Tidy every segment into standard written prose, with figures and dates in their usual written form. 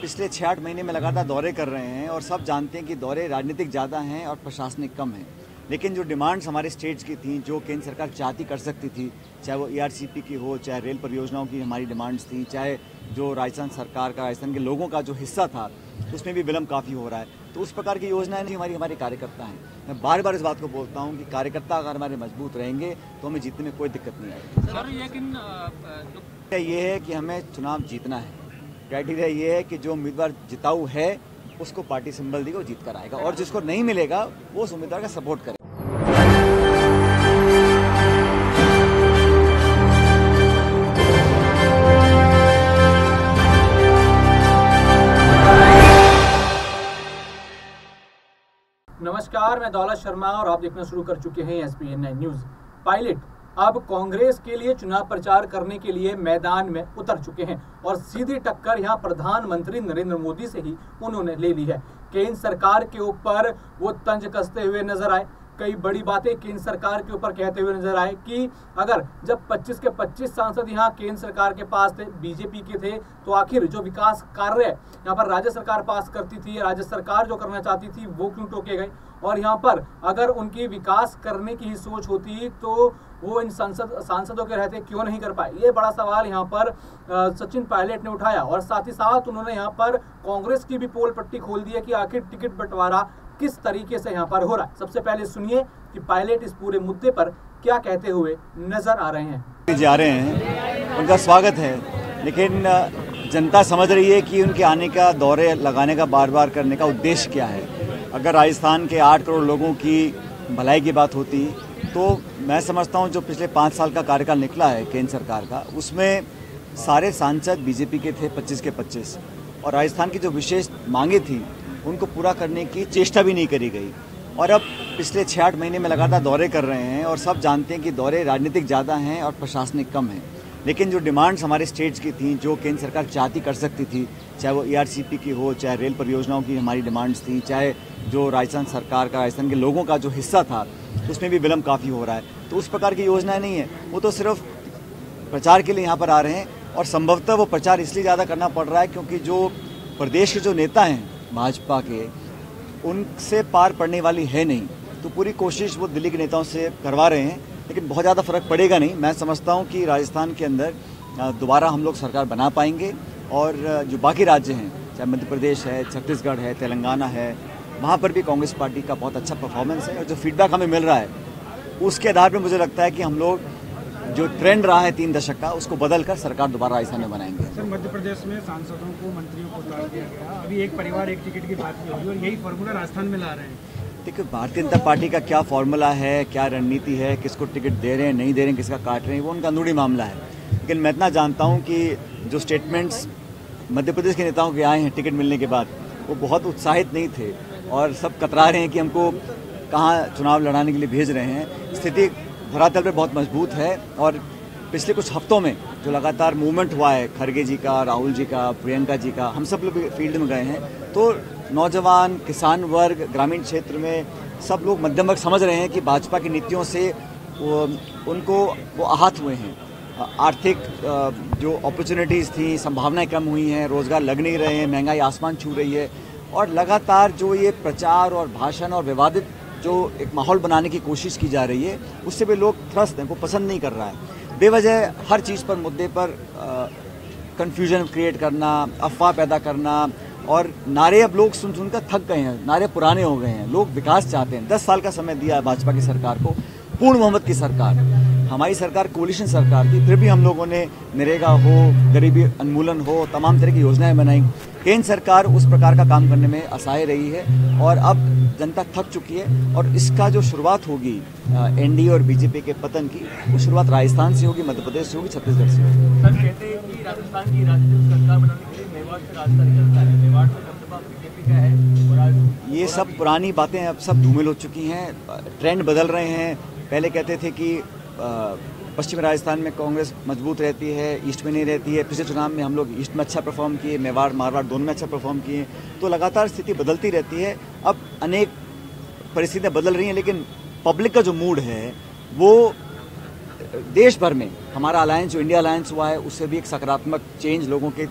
पिछले 6-8 महीने में लगातार दौरे कर रहे हैं और सब जानते हैं कि दौरे राजनीतिक ज़्यादा हैं और प्रशासनिक कम हैं। लेकिन जो डिमांड्स हमारे स्टेट्स की थी, जो केंद्र सरकार चाहती कर सकती थी, चाहे वो ERCP की हो, चाहे रेल परियोजनाओं की हमारी डिमांड्स थी, चाहे जो राजस्थान सरकार का, राजस्थान के लोगों का जो हिस्सा था, उसमें भी विलम्ब काफ़ी हो रहा है। तो उस प्रकार की योजनाएं नहीं, हमारे कार्यकर्ता हैं। मैं बार बार इस बात को बोलता हूं कि कार्यकर्ता अगर हमारे मजबूत रहेंगे तो हमें जीतने में कोई दिक्कत नहीं आएगी। ये है कि हमें चुनाव जीतना है। क्राइटेरिया ये है कि जो उम्मीदवार जिताऊ है उसको पार्टी सिंबल देगा, वो जीत कर आएगा, और जिसको नहीं मिलेगा वो उस उम्मीदवार का सपोर्ट करे। नमस्कार, मैं दौलत शर्मा और आप देखना शुरू कर चुके हैं SBN9 न्यूज। पायलट अब कांग्रेस के लिए चुनाव प्रचार करने के लिए मैदान में उतर चुके हैं और सीधी टक्कर यहां प्रधानमंत्री नरेंद्र मोदी से ही उन्होंने ले ली है। केंद्र सरकार के ऊपर वो तंज कसते हुए नजर आए, कई बड़ी बातें केंद्र सरकार के ऊपर कहते हुए नजर आए कि अगर जब 25 के 25 सांसद यहाँ केंद्र सरकार के पास थे, बीजेपी के थे, तो आखिर जो विकास कार्य यहाँ पर राज्य सरकार पास करती थी, राज्य सरकार जो करना चाहती थी, वो क्यों टोके गए। और यहाँ पर अगर उनकी विकास करने की ही सोच होती तो वो इन सांसदों के रहते क्यों नहीं कर पाए। ये बड़ा सवाल यहाँ पर सचिन पायलट ने उठाया और साथ ही साथ उन्होंने यहाँ पर कांग्रेस की भी पोल पट्टी खोल दी है कि आखिर टिकट बंटवारा किस तरीके से यहाँ पर हो रहा है। सबसे पहले सुनिए कि पायलट इस पूरे मुद्दे पर क्या कहते हुए नजर आ रहे हैं। जा रहे हैं, उनका स्वागत है, लेकिन जनता समझ रही है कि उनके आने का, दौरे लगाने का, बार बार करने का उद्देश्य क्या है। अगर राजस्थान के 8 करोड़ लोगों की भलाई की बात होती तो मैं समझता हूं जो पिछले 5 साल का कार्यकाल निकला है केंद्र सरकार का, उसमें सारे सांसद बीजेपी के थे, 25 के 25, और राजस्थान की जो विशेष मांगे थी उनको पूरा करने की चेष्टा भी नहीं करी गई। और अब पिछले 6-8 महीने में लगातार दौरे कर रहे हैं और सब जानते हैं कि दौरे राजनीतिक ज़्यादा हैं और प्रशासनिक कम हैं। लेकिन जो डिमांड्स हमारे स्टेट्स की थी, जो केंद्र सरकार चाहती कर सकती थी, चाहे वो ERCP की हो, चाहे रेल परियोजनाओं की हमारी डिमांड्स थी, चाहे जो राजस्थान सरकार का, राजस्थान के लोगों का जो हिस्सा था, उसमें भी विलम्ब काफ़ी हो रहा है। तो उस प्रकार की योजनाएं नहीं है, वो तो सिर्फ प्रचार के लिए यहाँ पर आ रहे हैं। और संभवतः वो प्रचार इसलिए ज़्यादा करना पड़ रहा है क्योंकि जो प्रदेश के जो नेता हैं भाजपा के, उनसे पार पड़ने वाली है नहीं। तो पूरी कोशिश वो दिल्ली के नेताओं से करवा रहे हैं, लेकिन बहुत ज़्यादा फर्क पड़ेगा नहीं। मैं समझता हूँ कि राजस्थान के अंदर दोबारा हम लोग सरकार बना पाएंगे, और जो बाकी राज्य हैं, चाहे मध्य प्रदेश है, छत्तीसगढ़ है, तेलंगाना है, वहाँ पर भी कांग्रेस पार्टी का बहुत अच्छा परफॉर्मेंस है। और जो फीडबैक हमें मिल रहा है उसके आधार पर मुझे लगता है कि हम लोग जो ट्रेंड रहा है 3 दशक का, उसको बदल कर सरकार दोबारा राजस्थान में बनाएंगे। सर, मध्य प्रदेश में सांसदों को, मंत्रियों को उतार दिया गया, अभी एक परिवार एक टिकट की बात नहीं होगी और यही फॉर्मूला राजस्थान में ला रहे हैं। देखिए, भारतीय जनता पार्टी का क्या फॉर्मूला है, क्या रणनीति है, किसको टिकट दे रहे हैं, नहीं दे रहे हैं, किसका काट रहे हैं, वो उनका अंदरूनी मामला है। लेकिन मैं इतना जानता हूँ कि जो स्टेटमेंट्स मध्य प्रदेश के नेताओं के आए हैं टिकट मिलने के बाद, वो बहुत उत्साहित नहीं थे और सब कतरा रहे हैं कि हमको कहाँ चुनाव लड़ाने के लिए भेज रहे हैं। स्थिति धरातल पर बहुत मजबूत है और पिछले कुछ हफ्तों में जो लगातार मूवमेंट हुआ है, खड़गे जी का, राहुल जी का, प्रियंका जी का, हम सब लोग फील्ड में गए हैं, तो नौजवान, किसान वर्ग, ग्रामीण क्षेत्र में सब लोग मध्यम वर्ग समझ रहे हैं कि भाजपा की नीतियों से वो आहत हुए हैं। आर्थिक जो अपॉर्चुनिटीज़ थी, संभावनाएं कम हुई हैं, रोज़गार लग नहीं रहे हैं, महंगाई आसमान छू रही है, और लगातार जो ये प्रचार और भाषण और विवादित जो एक माहौल बनाने की कोशिश की जा रही है, उससे भी लोग त्रस्त हैं, वो पसंद नहीं कर रहा है। बेवजह हर चीज़ पर, मुद्दे पर कन्फ्यूजन क्रिएट करना, अफवाह पैदा करना, और नारे अब लोग सुन सुनकर थक गए हैं, नारे पुराने हो गए हैं। लोग विकास चाहते हैं। 10 साल का समय दिया है भाजपा की सरकार को, पूर्ण बहुमत की सरकार। हमारी सरकार कोलिशन सरकार थी, फिर भी हम लोगों ने नरेगा हो, गरीबी उन्मूलन हो, तमाम तरह की योजनाएं बनाई। केंद्र सरकार उस प्रकार का काम करने में असहाय रही है और अब जनता थक चुकी है। और इसका जो शुरुआत होगी NDA और बीजेपी के पतन की, वो शुरुआत राजस्थान से होगी, मध्य प्रदेश से होगी, छत्तीसगढ़ से होगी। सर, कहते हैं कि राजस्थान की राजनीतिक सरकार बनाने के लिए मेवाड़ से राजधानी चलता है, मेवाड़ में दबदबा बीजेपी का है। और ये सब पुरानी बातें अब सब धूमिल हो चुकी हैं, ट्रेंड बदल रहे हैं। पहले कहते थे कि पश्चिमी राजस्थान में कांग्रेस मजबूत रहती है, ईस्ट में नहीं रहती है। पिछले चुनाव में हम लोग ईस्ट में अच्छा परफॉर्म किए, मेवाड़, मारवाड़ दोनों में अच्छा परफॉर्म किए। तो लगातार स्थिति बदलती रहती है। अब अनेक परिस्थितियां बदल रही हैं, लेकिन पब्लिक का जो मूड है वो देश भर में, हमारा अलायंस जो इंडिया अलायंस हुआ है, उससे भी एक सकारात्मक चेंज लोगों के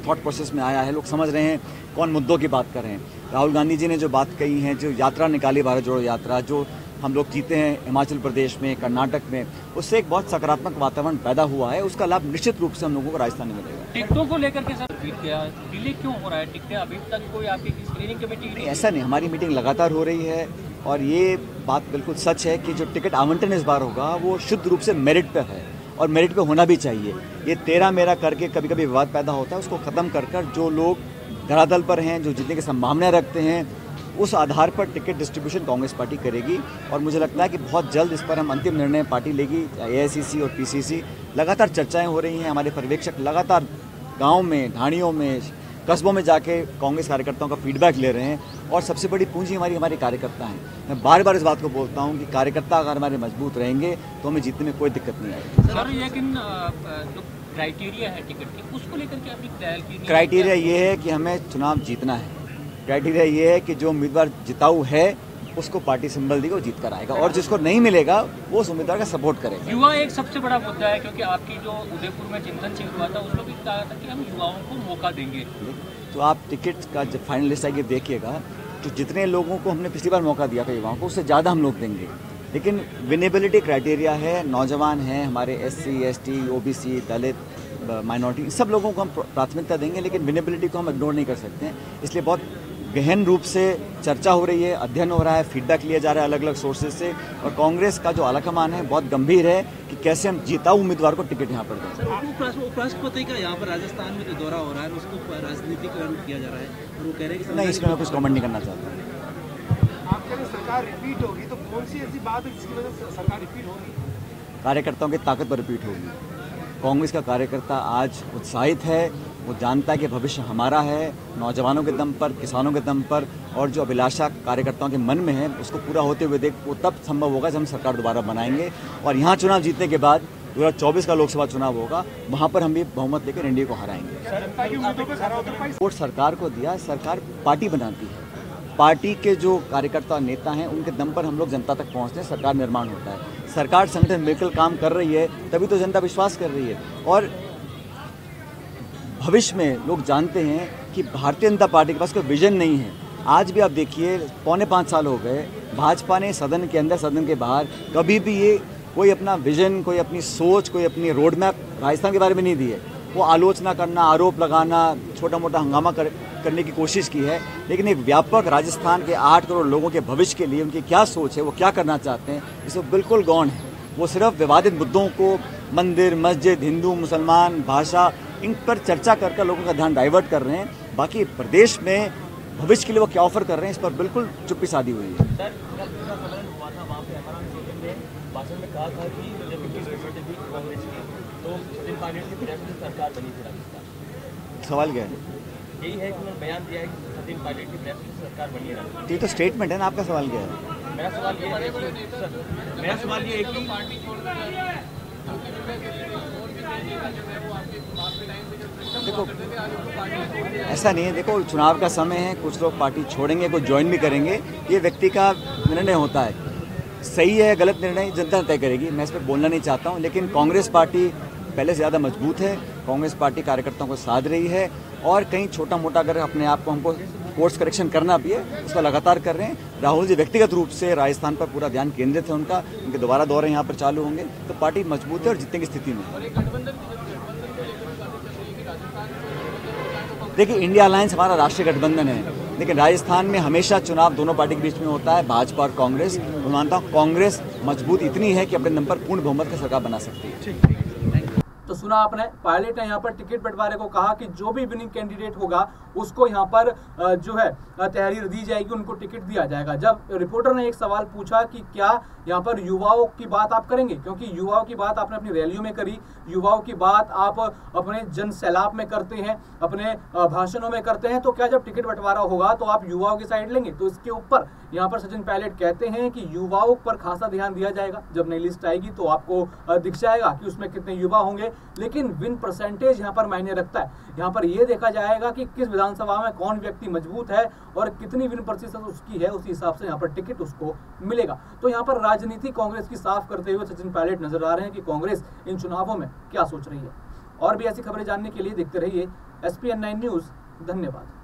थॉट प्रोसेस में आया है, लोग समझ रहे हैं कौन मुद्दों की बात कर रहे हैं। राहुल गांधी जी ने जो बात कही है, जो यात्रा निकाली भारत जोड़ो यात्रा, जो हम लोग जीते हैं हिमाचल प्रदेश में, कर्नाटक में, उससे एक बहुत सकारात्मक वातावरण पैदा हुआ है। उसका लाभ निश्चित रूप से हम लोगों को राजस्थान में मिलेगा। टिकटों को लेकर के सर डिले क्यों हो रहा है? टिकटें अभी तक कोई आपकी स्क्रीनिंग कमेटी नहीं, ऐसा नहीं, हमारी मीटिंग लगातार हो रही है और ये बात बिल्कुल सच है कि जो टिकट आवंटन इस बार होगा वो शुद्ध रूप से मेरिट पर है और मेरिट पे होना भी चाहिए। ये तेरा मेरा करके कभी कभी विवाद पैदा होता है, उसको ख़त्म कर जो लोग धरातल पर हैं, जो जीतने की संभावनाएं रखते हैं, उस आधार पर टिकट डिस्ट्रीब्यूशन कांग्रेस पार्टी करेगी। और मुझे लगता है कि बहुत जल्द इस पर हम अंतिम निर्णय पार्टी लेगी। AICC और PCC लगातार चर्चाएं हो रही हैं, हमारे पर्यवेक्षक लगातार गाँव में, ढाणियों में, कस्बों में जाके कांग्रेस कार्यकर्ताओं का फीडबैक ले रहे हैं और सबसे बड़ी पूंजी हमारे कार्यकर्ता हैं। मैं बार बार इस बात को बोलता हूं कि कार्यकर्ता अगर हमारे मजबूत रहेंगे तो हमें जीतने में कोई दिक्कत नहीं आएगी। सर, लेकिन जो क्राइटेरिया है टिकट की, उसको लेकर के आपने तैयार की? क्राइटेरिया ये है कि हमें चुनाव जीतना है। क्राइटेरिया ये है कि जो उम्मीदवार जिताऊ है उसको पार्टी सिंबल देगा, वो जीत कर आएगा, और जिसको नहीं मिलेगा वो उस उम्मीदवार का सपोर्ट करेगा। युवा एक सबसे बड़ा मुद्दा है, क्योंकि आपकी जो उदयपुर में चिंतन शिविर हुआ था उसमें भी कहा था कि हम युवाओं को मौका देंगे। तो आप टिकट का जब फाइनल लिस्ट आएगी देखिएगा, तो जितने लोगों को हमने पिछली बार मौका दिया था युवाओं को, उससे ज़्यादा हम लोग देंगे। लेकिन विनेबिलिटी क्राइटेरिया है, नौजवान हैं हमारे, SC ST OBC दलित माइनॉरिटी, सब लोगों को हम प्राथमिकता देंगे, लेकिन विनेबिलिटी को हम इग्नोर नहीं कर सकते हैं। इसलिए बहुत गहन रूप से चर्चा हो रही है, अध्ययन हो रहा है, फीडबैक लिया जा रहा है अलग अलग सोर्सेज से, और कांग्रेस का जो आलाकमान है बहुत गंभीर है कि कैसे हम जीताऊ उम्मीदवार को टिकट यहाँ पर दें। उपराष्ट्रपति का यहाँ पर राजस्थान में जो दौरा हो रहा है उसको राजनीतिकरण किया जा रहा है और वो कह रहे हैं कि नहीं, इसमें मैं कुछ कमेंट नहीं करना चाहता। आप कह रहे सरकार रिपीट होगी, तो कौन सी ऐसी बात है जिसकी वजह से सरकार रिपीट होगी? कार्यकर्ताओं की ताकत पर रिपीट होगी। कांग्रेस का कार्यकर्ता आज उत्साहित है, वो जानता है कि भविष्य हमारा है, नौजवानों के दम पर, किसानों के दम पर, और जो अभिलाषा कार्यकर्ताओं के मन में है उसको पूरा होते हुए देख वो तब संभव होगा जब हम सरकार दोबारा बनाएंगे। और यहाँ चुनाव जीतने के बाद 2024 का लोकसभा चुनाव होगा, वहाँ पर हम भी बहुमत लेकर एनडीए को हराएंगे। वोट सरकार को दिया, सरकार पार्टी बनाती है, पार्टी के जो कार्यकर्ता नेता हैं उनके दम पर हम लोग जनता तक पहुँचते हैं, सरकार निर्माण होता है। सरकार संगठन मिलकर काम कर रही है तभी तो जनता विश्वास कर रही है। और भविष्य में लोग जानते हैं कि भारतीय जनता पार्टी के पास कोई विजन नहीं है। आज भी आप देखिए, 4.25 साल हो गए, भाजपा ने सदन के अंदर सदन के बाहर कभी भी ये कोई अपना विजन, कोई अपनी सोच, कोई अपनी रोड मैप राजस्थान के बारे में नहीं दी है। वो आलोचना करना, आरोप लगाना, छोटा मोटा हंगामा करने की कोशिश की है, लेकिन एक व्यापक राजस्थान के 8 करोड़ लोगों के भविष्य के लिए उनकी क्या सोच है, वो क्या करना चाहते हैं, इसमें बिल्कुल गौण है। वो सिर्फ विवादित मुद्दों को, मंदिर मस्जिद, हिंदू मुसलमान, भाषा, इन पर चर्चा कर लोगों का ध्यान डाइवर्ट कर रहे हैं। बाकी प्रदेश में भविष्य के लिए वो क्या ऑफर कर रहे हैं, इस पर बिल्कुल चुप्पी साधी हुई है। सर, हुआ था वहाँ पे भाषण में कहा था कि कांग्रेस की तो सचिन पायलट की प्रेसिडेंट सरकार बनी थी राजस्थान। सवाल क्या है? यही है कि उन्होंने बयान दिया है कि सचिन पायलट की प्रेसिडेंट सरकार बनी है। तो ये तो स्टेटमेंट है ना, आपका सवाल क्या है? मेरा सवाल ये है कि देखो, ऐसा नहीं है। देखो, चुनाव का समय है, कुछ लोग पार्टी छोड़ेंगे, कुछ ज्वाइन भी करेंगे, ये व्यक्ति का निर्णय होता है। सही है गलत निर्णय जनता तय करेगी, मैं इस पर बोलना नहीं चाहता हूँ। लेकिन कांग्रेस पार्टी पहले से ज़्यादा मजबूत है, कांग्रेस पार्टी कार्यकर्ताओं को साध रही है, और कहीं छोटा मोटा अगर अपने आप को हमको कोर्स करेक्शन करना भी है उसका लगातार कर रहे हैं। राहुल जी व्यक्तिगत रूप से राजस्थान पर पूरा ध्यान केंद्रित है उनका, उनके दोबारा दौरे यहाँ पर चालू होंगे, तो पार्टी मजबूत है और जीतने की स्थिति में। देखिए, इंडिया अलायंस हमारा राष्ट्रीय गठबंधन है, लेकिन राजस्थान में हमेशा चुनाव दोनों पार्टी के बीच में होता है, भाजपा और कांग्रेस। मैं मानता हूँ कांग्रेस मजबूत इतनी है कि अपने दम पर पूर्ण बहुमत का सरकार बना सकती है। तो सुना आपने, पायलट ने यहाँ पर टिकट बंटवारे को कहा कि जो भी विनिंग कैंडिडेट होगा उसको यहाँ पर जो है तहरीर दी जाएगी, उनको टिकट दिया जाएगा। जब रिपोर्टर ने एक सवाल पूछा कि क्या यहाँ पर युवाओं की बात आप करेंगे, क्योंकि युवाओं की बात आपने अपनी रैलियों में करी, युवाओं की बात आप अपने जन सैलाब में करते हैं, अपने भाषणों में करते हैं, तो क्या जब टिकट बंटवारा होगा तो आप युवाओं की साइड लेंगे? तो इसके ऊपर यहाँ पर सचिन पायलट कहते हैं कि युवाओं पर खासा ध्यान दिया जाएगा। जब नई लिस्ट आएगी तो आपको दिख जाएगा कि उसमें कितने युवा होंगे, लेकिन विन परसेंटेज यहाँ पर मायने रखता है। यहाँ पर यह देखा जाएगा कि किस विधानसभा में कौन व्यक्ति मजबूत है और कितनी विन प्रतिशत उसकी है, उसी हिसाब से यहाँ पर टिकट उसको मिलेगा। तो यहाँ पर राजनीति कांग्रेस की साफ करते हुए सचिन पायलट नजर आ रहे हैं कि कांग्रेस इन चुनावों में क्या सोच रही है। और भी ऐसी खबरें जानने के लिए देखते रहिए SPN9 न्यूज़, धन्यवाद।